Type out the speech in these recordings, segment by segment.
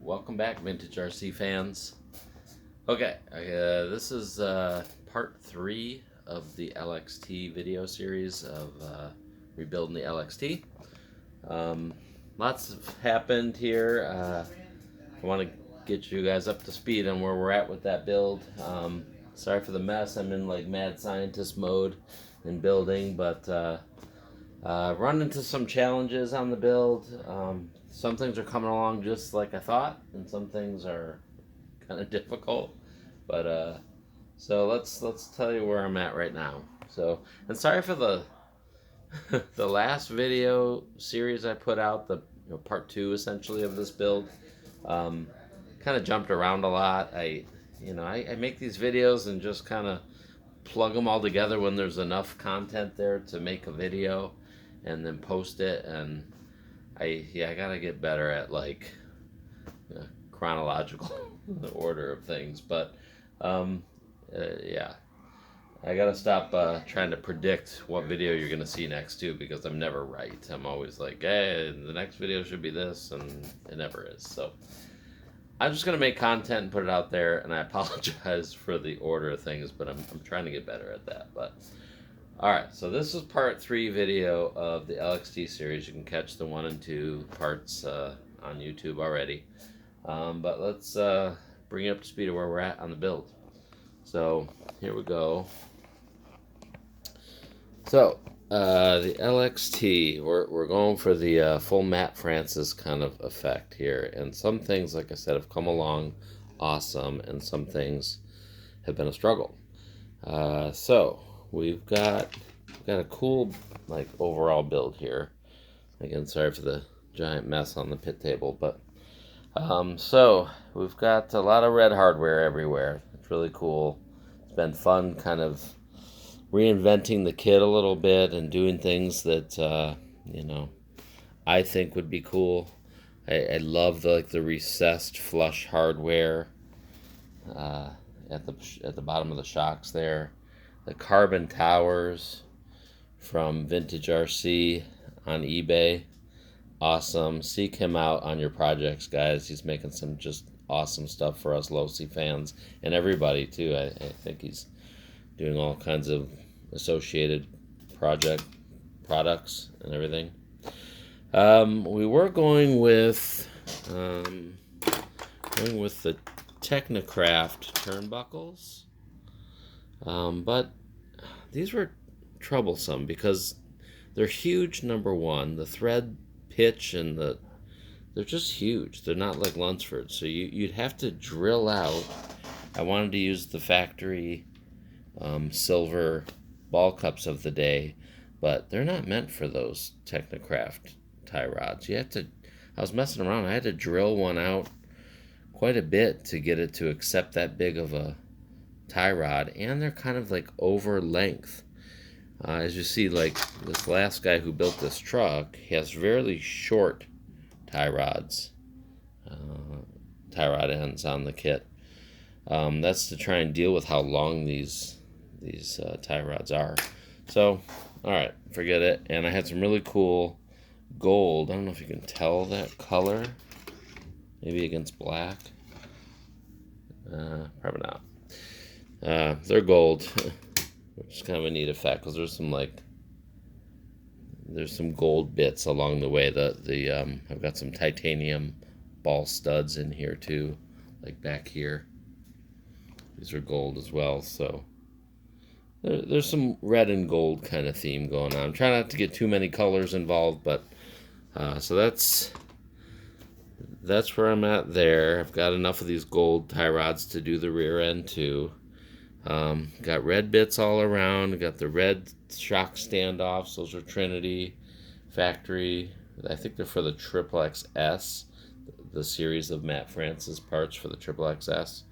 welcome back, Vintage RC fans. Okay, this is part 3 of the LXT video series of rebuilding the LXT. Lots have happened here. I want to get you guys up to speed on where we're at with that build. Sorry for the mess. I'm in like mad scientist mode in building, but run into some challenges on the build. Some things are coming along just like I thought, and some things are kind of difficult. But so let's tell you where I'm at right now. So, and sorry for the the last video series I put out, the part 2 essentially of this build. Kind of jumped around a lot. I make these videos and just kind of plug them all together when there's enough content there to make a video, and then post it. And I gotta get better at like chronological order of things. But yeah, I gotta stop trying to predict what video you're gonna see next too, because I'm never right. I'm always like, hey, the next video should be this, and it never is. So I'm just gonna make content and put it out there, and I apologize for the order of things, but I'm trying to get better at that. But all right, so this is part 3 video of the LXT series. You can catch the 1 and 2 parts on YouTube already. But let's bring you up to speed of where we're at on the build. So here we go. So the LXT, we're going for the full Matt Francis kind of effect here. And some things, like I said, have come along awesome, and some things have been a struggle. So we've got a cool like overall build here. Again, sorry for the giant mess on the pit table, but so we've got a lot of red hardware everywhere. It's really cool. It's been fun kind of reinventing the kit a little bit and doing things that I think would be cool. I love the recessed flush hardware at the bottom of the shocks there. The carbon towers from Vintage RC on eBay. Awesome. Seek him out on your projects, guys. He's making some just awesome stuff for us Low-C fans, and everybody too. I think he's doing all kinds of associated products and everything. We were going with the Technocraft turnbuckles, but these were troublesome because they're huge. Number one, the thread pitch and they're just huge. They're not like Lunsford, so you'd have to drill out. I wanted to use the factory silver ball cups of the day, but they're not meant for those Technocraft tie rods. I was messing around. I had to drill one out quite a bit to get it to accept that big of a tie rod, and they're kind of like over length. As you see, like this last guy who built this truck has very short tie rods, tie rod ends on the kit. That's to try and deal with how long these tie rods are. So, all right, forget it. And I had some really cool gold. I don't know if you can tell that color. Maybe against black. Probably not. They're gold. Which is kind of a neat effect, because there's some gold bits along the way. I've got some titanium ball studs in here too, like back here. These are gold as well, so there's some red and gold kind of theme going on. I'm trying not to get too many colors involved, but so that's where I'm at there. I've got enough of these gold tie rods to do the rear end too. Got red bits all around. Got the red shock standoffs. Those are Trinity factory. I think they're for the Triple XS, the series of Matt Francis parts for the Triple XS.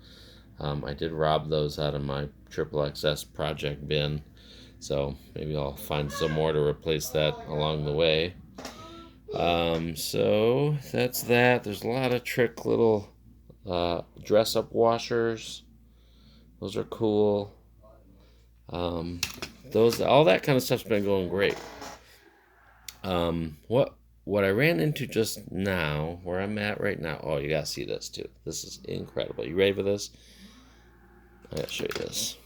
I did rob those out of my Triple XS project bin, so maybe I'll find some more to replace that along the way. So that's that. There's a lot of trick little dress-up washers. Those are cool. All that kind of stuff's been going great. What what I ran into just now, where I'm at right now, oh, you gotta see this too. This is incredible. You ready for this? I gotta show you this.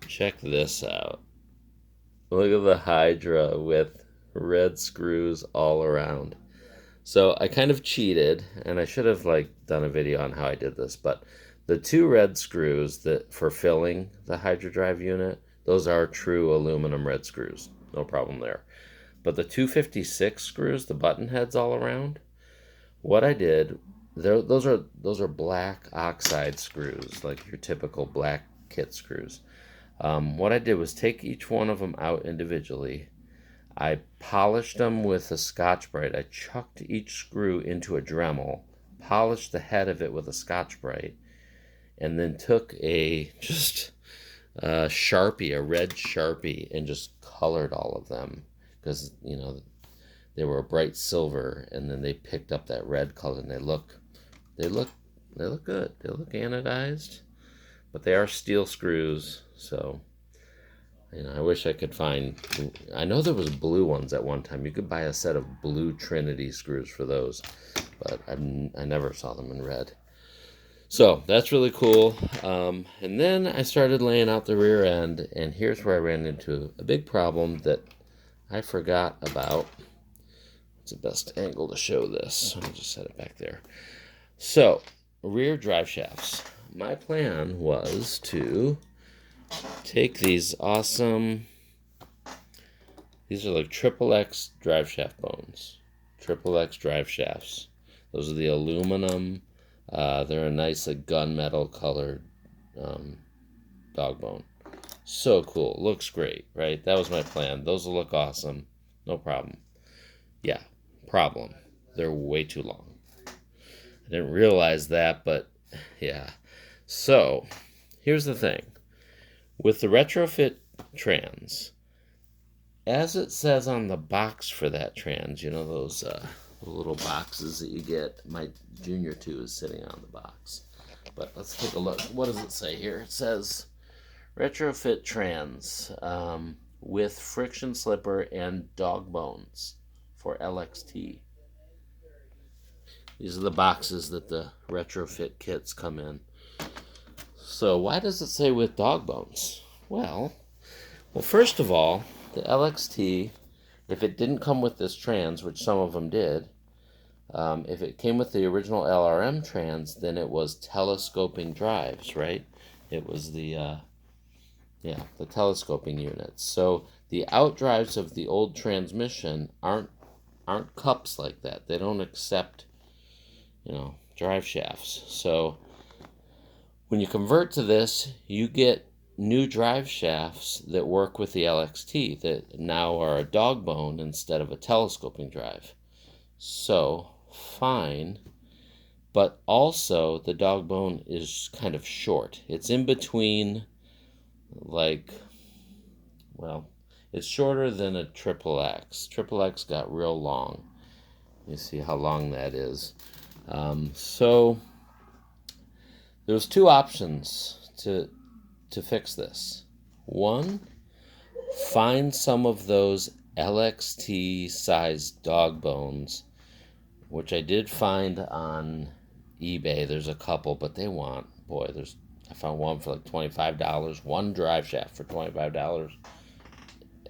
Check this out. Look at the Hydra with red screws all around. So I kind of cheated, and I should have done a video on how I did this, but the two red screws that for filling the Hydra drive unit, those are true aluminum red screws. No problem there. But the 256 screws, the button heads all around, what I did, those are black oxide screws, like your typical black kit screws. What I did was take each one of them out individually. I polished them with a Scotch-Brite. I chucked each screw into a Dremel, polished the head of it with a Scotch-Brite, and then took a Sharpie, a red Sharpie, and just colored all of them because they were a bright silver, and then they picked up that red color, and they look good. They look anodized, but they are steel screws, so. I wish I could find. I know there was blue ones at one time. You could buy a set of blue Trinity screws for those, but I never saw them in red. So that's really cool. And then I started laying out the rear end, and here's where I ran into a big problem that I forgot about. What's the best angle to show this? I'll just set it back there. So, rear drive shafts. My plan was to take these awesome, these are like XXX drive shaft bones. XXX drive shafts. Those are the aluminum. They're a nice gunmetal colored dog bone. So cool. Looks great, right? That was my plan. Those will look awesome. No problem. Yeah, problem. They're way too long. I didn't realize that, but yeah. So, here's the thing. With the retrofit trans, as it says on the box for that trans, those little boxes that you get, my Junior 2 is sitting on the box. But let's take a look. What does it say here? It says retrofit trans with friction slipper and dog bones for LXT. These are the boxes that the retrofit kits come in. So why does it say with dog bones? Well, first of all, the LXT, if it didn't come with this trans, which some of them did, if it came with the original LRM trans, then it was telescoping drives, right? It was the telescoping units. So the out drives of the old transmission aren't cups like that. They don't accept, drive shafts. So when you convert to this, you get new drive shafts that work with the LXT that now are a dog bone instead of a telescoping drive. So, fine. But also, the dog bone is kind of short. It's in between, it's shorter than a XXX. XXX got real long. You see how long that is. So there's two options to fix this. One, find some of those LXT sized dog bones, which I did find on eBay. There's a couple, but I found one for like $25, one drive shaft for $25,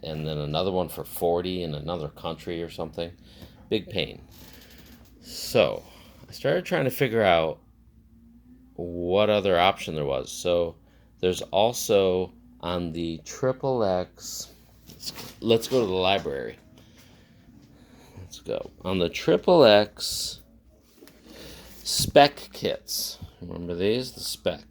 and then another one for $40 in another country or something. Big pain. So I started trying to figure out what other option there was. So there's also on the XXX, let's go to the library. Let's go. On the XXX spec kits, remember these? The spec.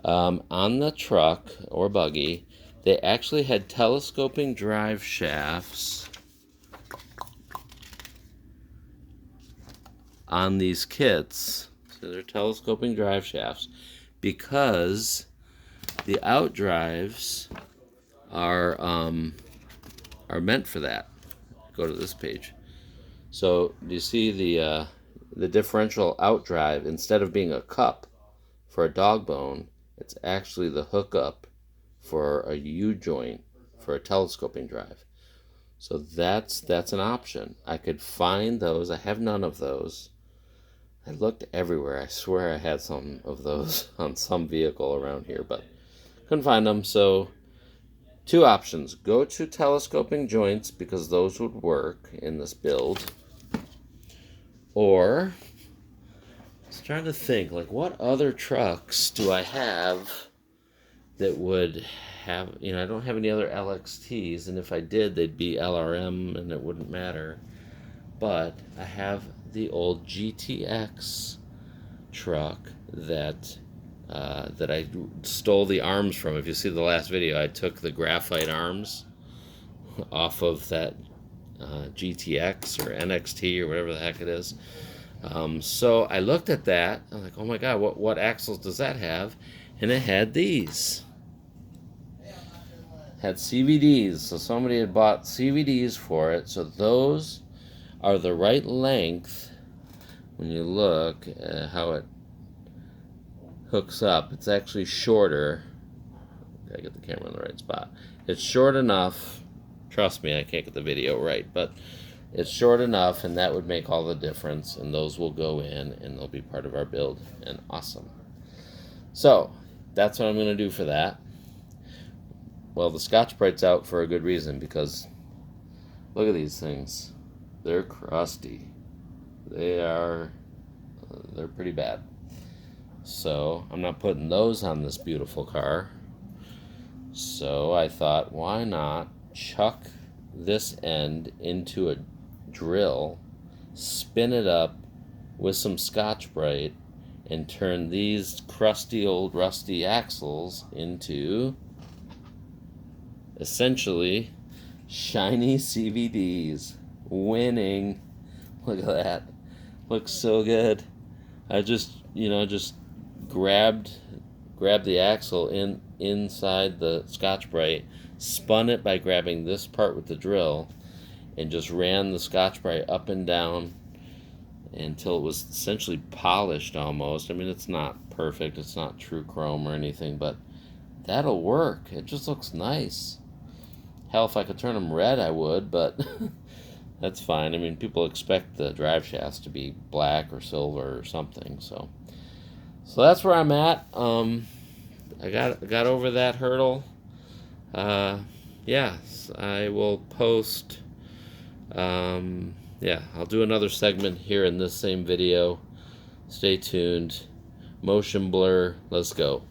On the truck or buggy, they actually had telescoping drive shafts on these kits. So they're telescoping drive shafts because the out drives are meant for that. Go to this page. So do you see the differential out drive? Instead of being a cup for a dog bone, it's actually the hookup for a U joint for a telescoping drive. So that's an option. I could find those. I have none of those. I looked everywhere. I swear I had some of those on some vehicle around here, but couldn't find them. So two options. Go to telescoping joints because those would work in this build. Or I was trying to think, like, what other trucks do I have that would have, I don't have any other LXTs, and if I did, they'd be LRM and it wouldn't matter. But I have the old GTX truck that I stole the arms from. If you see the last video, I took the graphite arms off of that GTX or NXT or whatever the heck it is. So I looked at that. I'm like, oh my god, what axles does that have? And it had these. Had CVDs. So somebody had bought CVDs for it. So those are the right length. When you look at how it hooks up, it's actually shorter. Gotta get the camera in the right spot. It's short enough. Trust me, I can't get the video right, but it's short enough, and that would make all the difference. And those will go in, and they'll be part of our build. And awesome. So that's what I'm going to do for that. Well, the Scotch-Brite's out for a good reason, because look at these things. They're crusty. They're pretty bad. So I'm not putting those on this beautiful car. So I thought, why not chuck this end into a drill, spin it up with some Scotch-Brite, and turn these crusty old rusty axles into essentially shiny CVDs. Winning. Look at that. Looks so good. I just grabbed the axle inside the Scotch-Brite, spun it by grabbing this part with the drill, and just ran the Scotch-Brite up and down until it was essentially polished almost. I mean, it's not perfect. It's not true chrome or anything, but that'll work. It just looks nice. Hell, if I could turn them red, I would, but that's fine. I mean, people expect the drive shafts to be black or silver or something, so that's where I'm at. I got over that hurdle. Yes, I will post. I'll do another segment here in this same video. Stay tuned. Motion blur. Let's go.